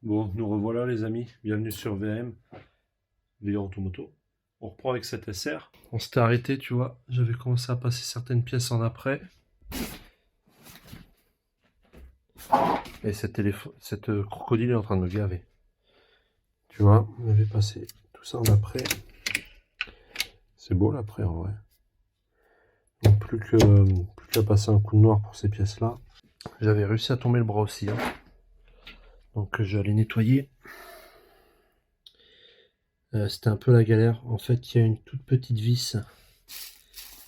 Bon, nous revoilà les amis, bienvenue sur VM, Video Automoto. On reprend avec cette SR. On s'était arrêté, tu vois, j'avais commencé à passer certaines pièces en après. Et cette crocodile est en train de me gaver. Tu vois, on avait passé tout ça en après. C'est beau l'après en vrai. Donc plus qu'à passer un coup de noir pour ces pièces-là. J'avais réussi à tomber le bras aussi. Hein. Donc je vais aller nettoyer. C'était un peu la galère. En fait, il y a une toute petite vis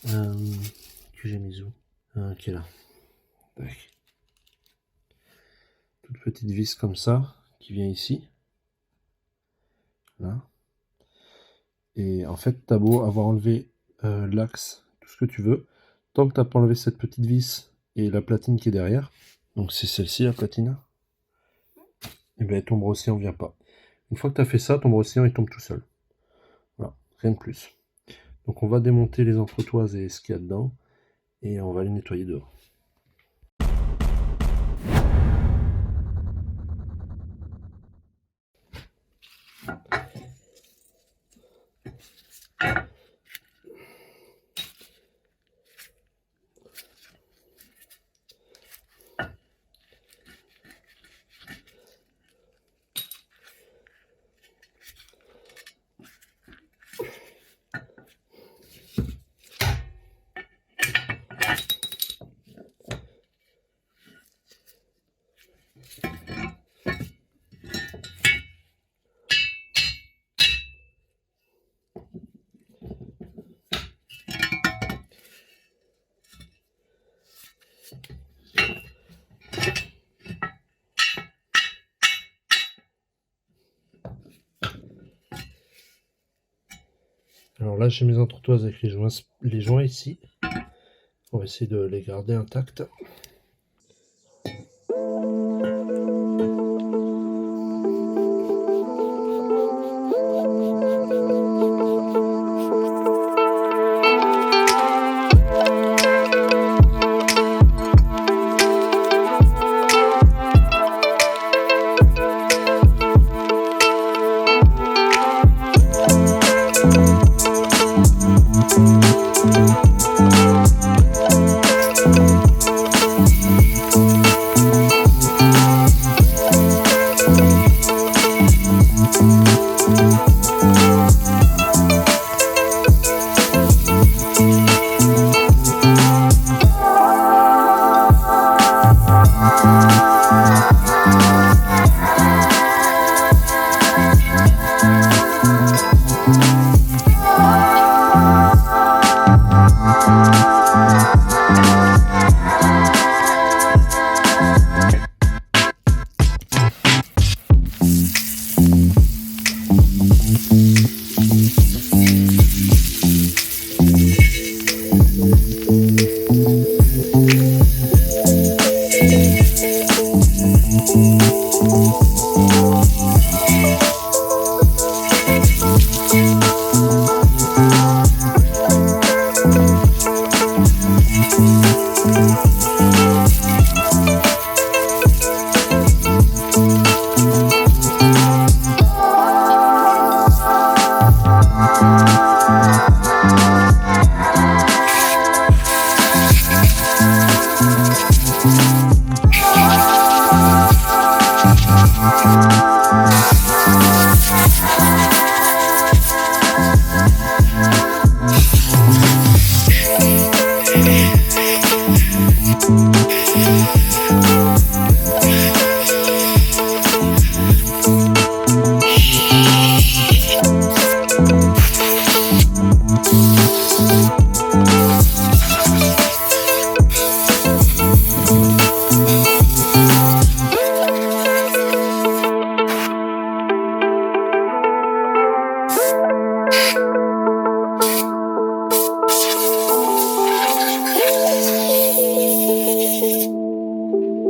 que j'ai mise où qui est là. Tac. Toute petite vis comme ça qui vient ici. Là. Et en fait, t'as beau avoir enlevé l'axe, tout ce que tu veux. Tant que t'as pas enlevé cette petite vis et la platine qui est derrière, donc c'est celle-ci la platine, et bien ton brossillon vient pas. Une fois que tu as fait ça, ton brossillon il tombe tout seul. Voilà, rien de plus. Donc on va démonter les entretoises et ce qu'il y a dedans, et on va les nettoyer dehors. Alors là j'ai mes entretoises avec les joints ici. On va essayer de les garder intacts.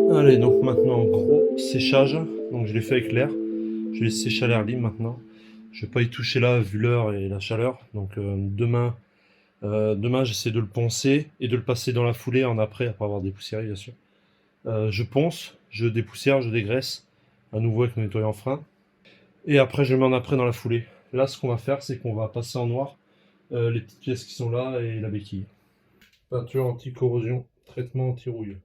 Allez, donc maintenant gros séchage, donc je l'ai fait avec l'air, je vais sécher à l'air libre maintenant. Je vais pas y toucher là vu l'heure et la chaleur, donc demain j'essaie de le poncer et de le passer dans la foulée en après avoir dépoussiéré bien sûr. Je ponce, je dépoussière, je dégraisse à nouveau avec le nettoyant frein. Et après, je mets en après dans la foulée. Là, ce qu'on va faire, c'est qu'on va passer en noir les petites pièces qui sont là et la béquille. Peinture anti-corrosion, traitement anti-rouille.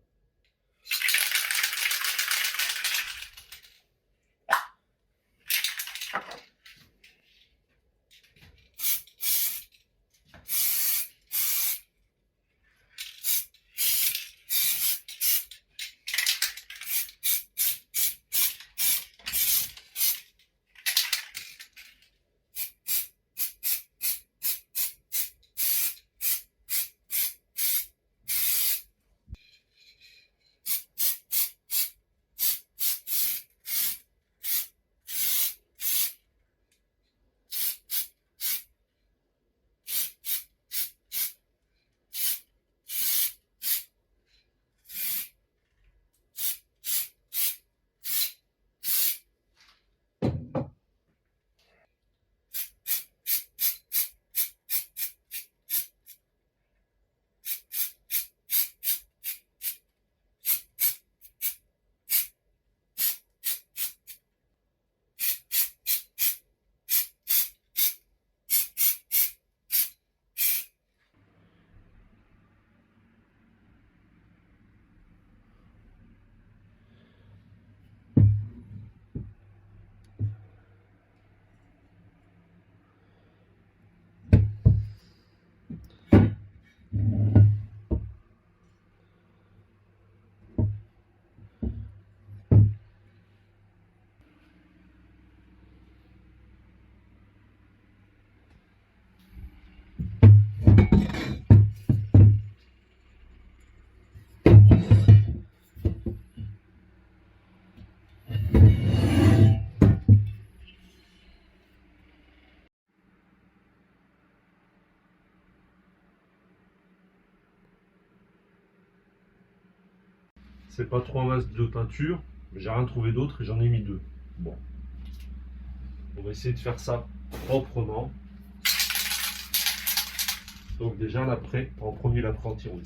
C'est pas trop un masque de peinture, mais j'ai rien trouvé d'autre et j'en ai mis 2. Bon. On va essayer de faire ça proprement. Donc déjà l'après, en premier l'après anti-rouille.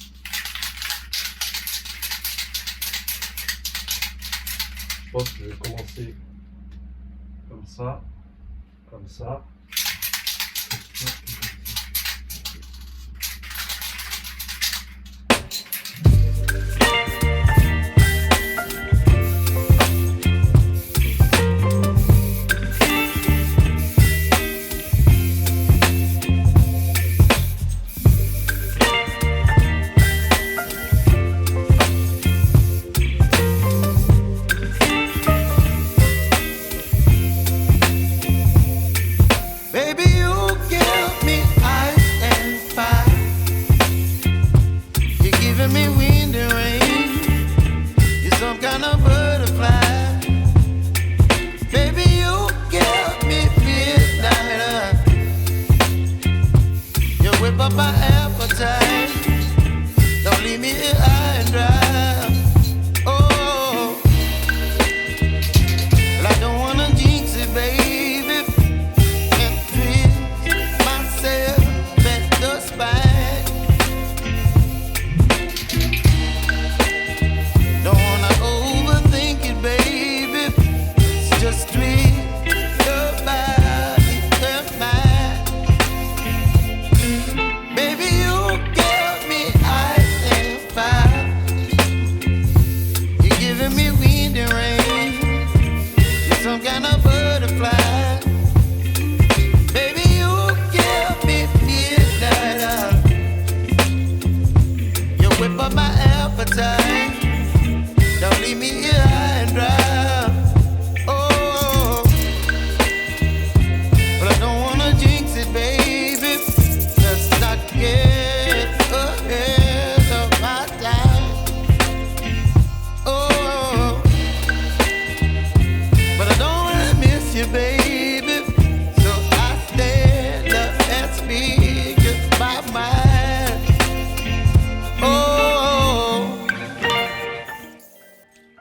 Je pense que je vais commencer comme ça, comme ça.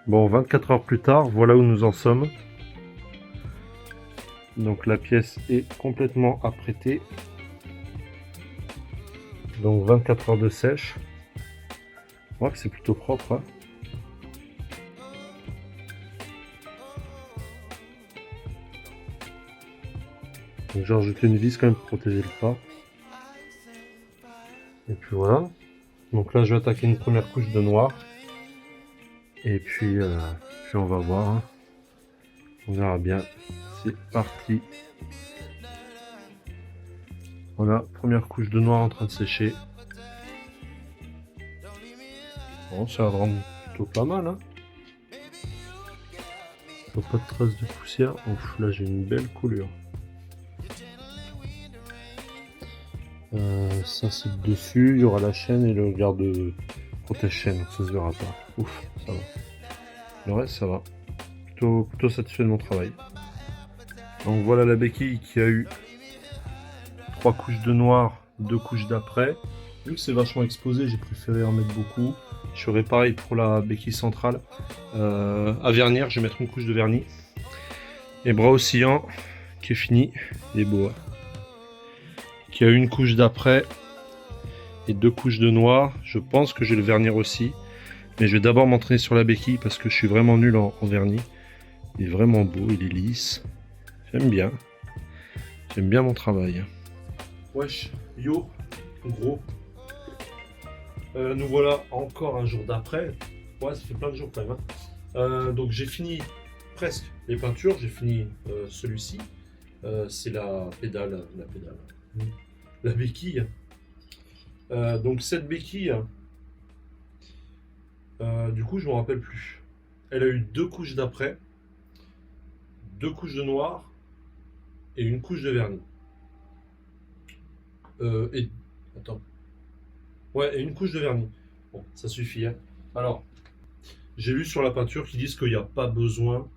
Bon, 24 heures plus tard, voilà où nous en sommes. Donc la pièce est complètement apprêtée. Donc 24 heures de sèche. On voit que c'est plutôt propre, hein. Donc j'ai rajouté une vis quand même pour protéger le pas. Et puis voilà. Donc là je vais attaquer une première couche de noir. Et puis on va voir. Hein. On verra bien. C'est parti. Voilà, première couche de noir en train de sécher. Bon, ça va rendre plutôt pas mal. Hein. Pas de traces de poussière. Ouf, là j'ai une belle coulure. Ça c'est le dessus, il y aura la chaîne et le garde protège chaîne, ça se verra pas. Ouf, ça va. Le reste ça va. Plutôt satisfait de mon travail. Donc voilà la béquille qui a eu 3 couches de noir, 2 couches d'après. Vu que c'est vachement exposé, j'ai préféré en mettre beaucoup. Je ferai pareil pour la béquille centrale. À vernir, je vais mettre une couche de vernis. Et bras oscillant qui est fini. Il est beau. Hein. Qui a une couche d'après et 2 couches de noir. Je pense que je vais le vernir aussi. Mais je vais d'abord m'entraîner sur la béquille parce que je suis vraiment nul en vernis. Il est vraiment beau, il est lisse. J'aime bien. J'aime bien mon travail. Wesh, yo, gros. Nous voilà encore un jour d'après. Ouais, ça fait plein de jours quand même. Hein. Donc j'ai fini presque les peintures. J'ai fini celui-ci. C'est la pédale. La béquille. Donc cette béquille, du coup je me rappelle plus. Elle a eu 2 couches d'après, 2 couches de noir et une couche de vernis. Attends. Ouais, et une couche de vernis. Bon, ça suffit. Hein. Alors, j'ai lu sur la peinture qu'ils disent qu'il n'y a pas besoin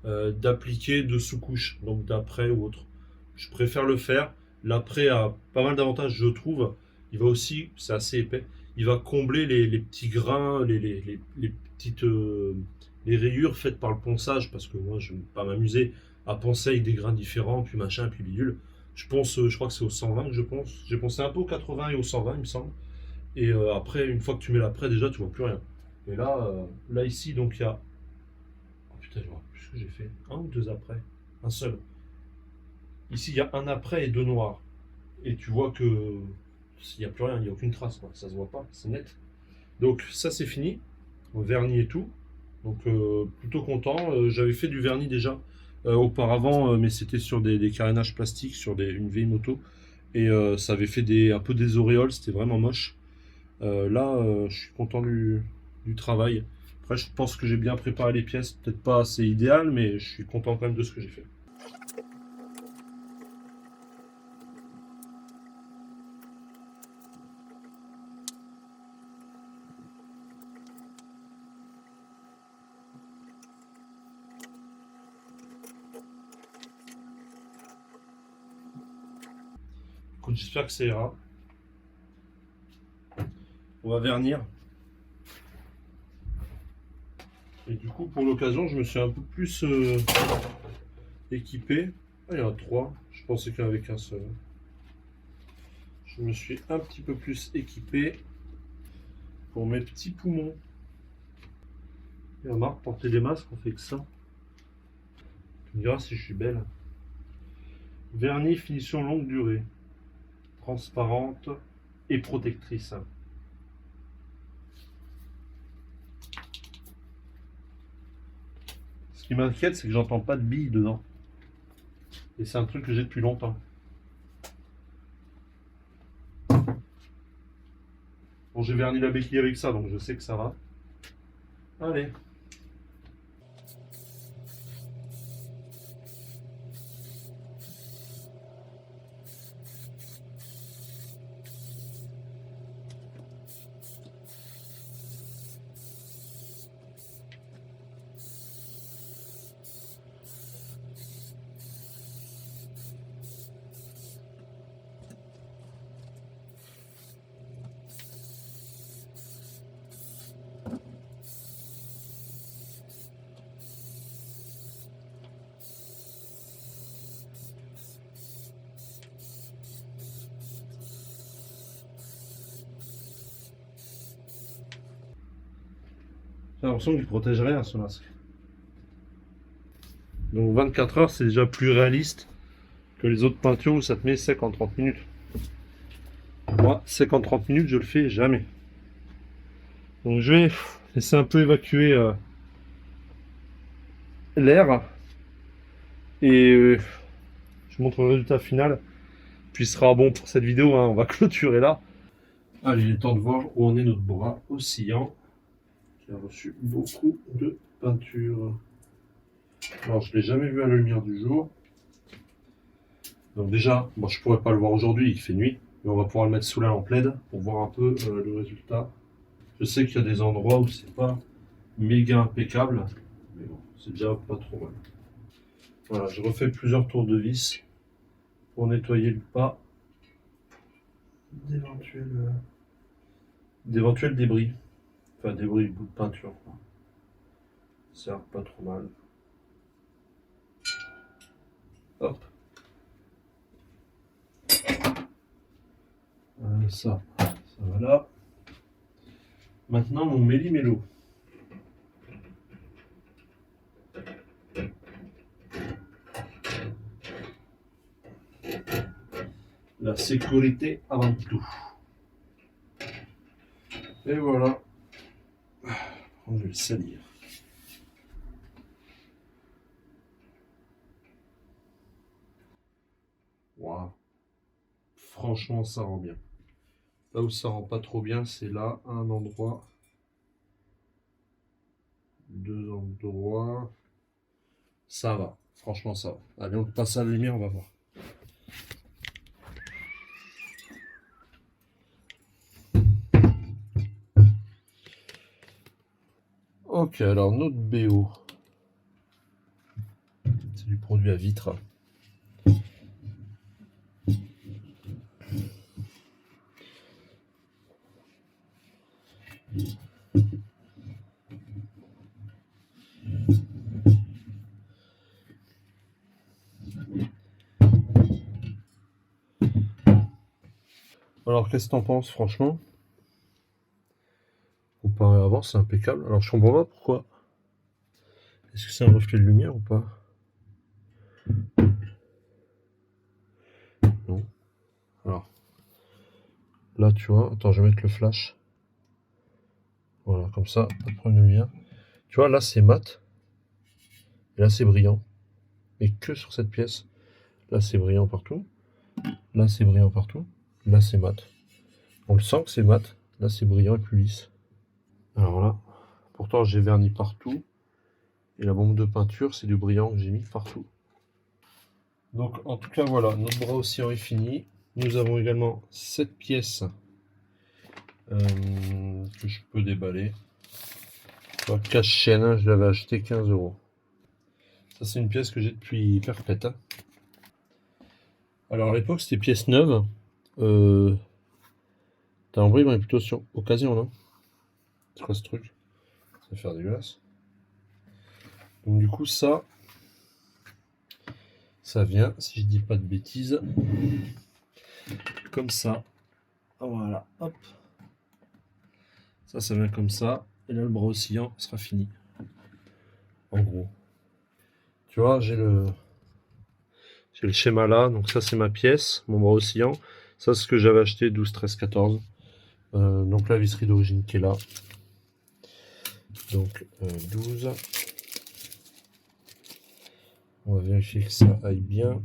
d'appliquer de sous-couche, donc d'après ou autre. Je préfère le faire. L'après a pas mal d'avantages, je trouve. Il va aussi, c'est assez épais, il va combler les petits grains, les petites les rayures faites par le ponçage, parce que moi je ne vais pas m'amuser à poncer avec des grains différents, puis machin, puis bidule. Je crois que c'est au 120 que je ponce. J'ai poncé un peu au 80 et au 120, il me semble. Et après, une fois que tu mets l'après, déjà tu vois plus rien. Et là ici, donc il y a. Oh putain, je vois plus ce que j'ai fait. Un ou 2 après? Un seul. Ici, il y a un après et 2 noirs. Et tu vois que il n'y a plus rien, il n'y a aucune trace, quoi. Ça se voit pas, c'est net. Donc ça c'est fini, vernis et tout. Donc plutôt content. J'avais fait du vernis déjà auparavant, mais c'était sur des carénages plastiques, sur une vieille moto. Et ça avait fait un peu des auréoles, c'était vraiment moche. Là, je suis content du travail. Après, je pense que j'ai bien préparé les pièces, peut-être pas assez idéal, mais je suis content quand même de ce que j'ai fait. Écoute, j'espère que ça ira. On va vernir. Et du coup, pour l'occasion, je me suis un peu plus équipé. Ah, il y en a 3. Je pensais qu'il n'y en avait qu'un seul. Je me suis un petit peu plus équipé pour mes petits poumons. Et remarque, porter des masques, on fait que ça. Tu me diras si je suis belle. Vernis finition longue durée. Transparente et protectrice. Ce qui m'inquiète, c'est que j'entends pas de billes dedans. Et c'est un truc que j'ai depuis longtemps. Bon, j'ai verni la béquille avec ça, donc je sais que ça va. Allez. J'ai l'impression qu'il protège rien ce masque. Donc 24 heures, c'est déjà plus réaliste que les autres peintures où ça te met sec en 30 minutes. Moi, sec en 30 minutes, je le fais jamais. Donc je vais laisser un peu évacuer l'air et je vous montre le résultat final. Puis ce sera bon pour cette vidéo, hein. On va clôturer là. Allez, il est temps de voir où en est notre bras oscillant, qui a reçu beaucoup de peinture. Alors je ne l'ai jamais vu à la lumière du jour. Donc déjà, bon, je ne pourrais pas le voir aujourd'hui, il fait nuit, mais on va pouvoir le mettre sous la lampe LED pour voir un peu le résultat. Je sais qu'il y a des endroits où c'est pas méga impeccable, mais bon, c'est déjà pas trop mal. Voilà, je refais plusieurs tours de vis pour nettoyer le pas d'éventuels débris. Enfin, débris, bout de peinture, quoi. Ça sert pas trop mal. Hop. Ça va là. Maintenant, mon méli-mélo. La sécurité avant tout. Et voilà. On va le salir. Wow. Franchement, ça rend bien. Là où ça rend pas trop bien, c'est là, un endroit. Deux endroits. Ça va. Franchement, ça va. Allez, on passe à la lumière, on va voir. Ok, alors notre BO. C'est du produit à vitre. Alors, qu'est-ce que t'en penses, franchement? Comparé à avant, c'est impeccable. Alors, je comprends pas pourquoi. Est-ce que c'est un reflet de lumière ou pas? Non. Alors, là, tu vois, attends, je vais mettre le flash. Voilà, comme ça, pas de problème de lumière. Tu vois, là, c'est mat. Et là, c'est brillant. Mais que sur cette pièce. Là, c'est brillant partout. Là, c'est brillant partout. Là, c'est mat. On le sent que c'est mat. Là, c'est brillant et plus lisse. Alors là, pourtant, j'ai verni partout. Et la bombe de peinture, c'est du brillant que j'ai mis partout. Donc, en tout cas, voilà, notre bras oscillant est fini. Nous avons également cette pièce que je peux déballer. Cache-chaîne, je l'avais acheté 15 €. Ça, c'est une pièce que j'ai depuis perpète. Alors, à l'époque, c'était pièce neuve. T'as l'embris, mais plutôt sur occasion, là. C'est quoi ce truc? Ça va faire dégueulasse. Donc, du coup, ça vient, si je dis pas de bêtises, comme ça. Voilà, hop. Ça vient comme ça. Et là, le bras oscillant sera fini. En gros. Tu vois, j'ai le schéma là. Donc ça, c'est ma pièce, mon bras oscillant. Ça, c'est ce que j'avais acheté 12, 13, 14. Donc la visserie d'origine qui est là. Donc 12. On va vérifier que ça aille bien.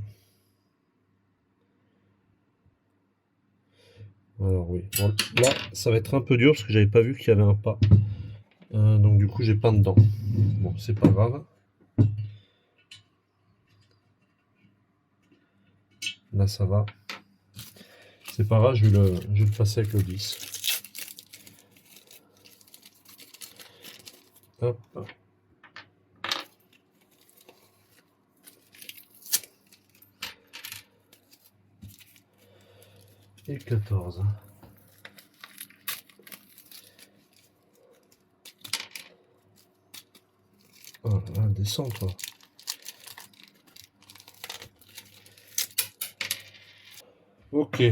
Alors oui. Bon, là, ça va être un peu dur parce que j'avais pas vu qu'il y avait un pas. Donc du coup, j'ai peint dedans. Bon, c'est pas grave. Là, ça va. C'est pas grave, je vais le passer avec le vis. Hop. Et 14. Oh là, descends toi. Ok.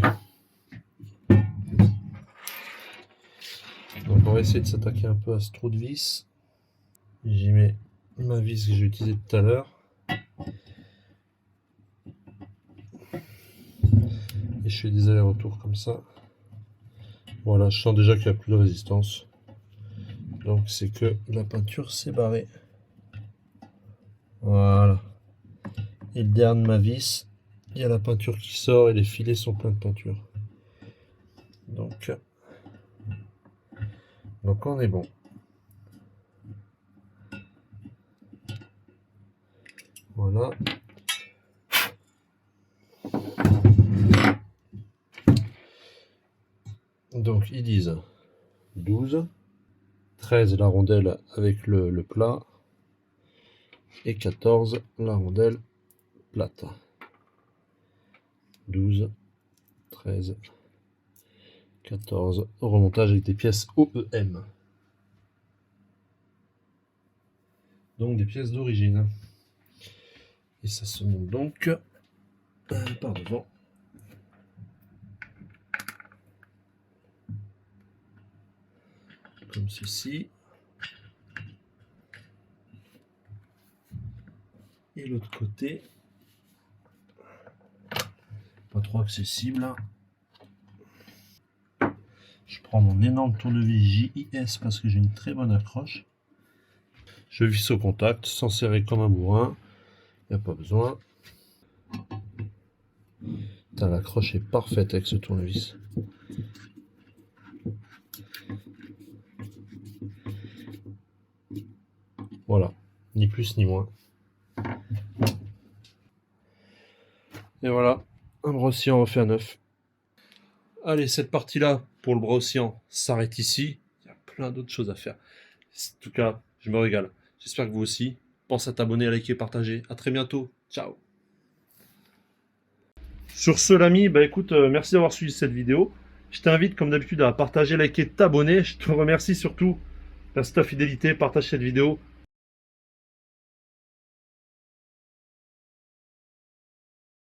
Donc on va essayer de s'attaquer un peu à ce trou de vis. J'y mets ma vis que j'ai utilisée tout à l'heure. Et je fais des allers-retours comme ça. Voilà, je sens déjà qu'il n'y a plus de résistance. Donc c'est que la peinture s'est barrée. Voilà. Et le dernier de ma vis, il y a la peinture qui sort et les filets sont pleins de peinture. Donc on est bon. Voilà. Donc ils disent 12, 13 la rondelle avec le plat et 14 la rondelle plate. 12, 13, 14, remontage avec des pièces OEM. Donc des pièces d'origine. Et ça se monte donc par devant. Comme ceci. Et l'autre côté, pas trop accessible. Je prends mon énorme tournevis JIS parce que j'ai une très bonne accroche. Je visse au contact sans serrer comme un bourrin. Il n'y a pas besoin. L'accroche est parfaite avec ce tournevis. Voilà, ni plus ni moins. Et voilà, un bras oscillant refait à neuf. Allez, cette partie-là, pour le bras oscillant, s'arrête ici. Il y a plein d'autres choses à faire. En tout cas, je me régale. J'espère que vous aussi. Pense à t'abonner, à liker, partager. À très bientôt. Ciao. Sur ce, l'ami, bah écoute, merci d'avoir suivi cette vidéo. Je t'invite, comme d'habitude, à partager, liker, t'abonner. Je te remercie surtout. Merci de ta fidélité. Partage cette vidéo.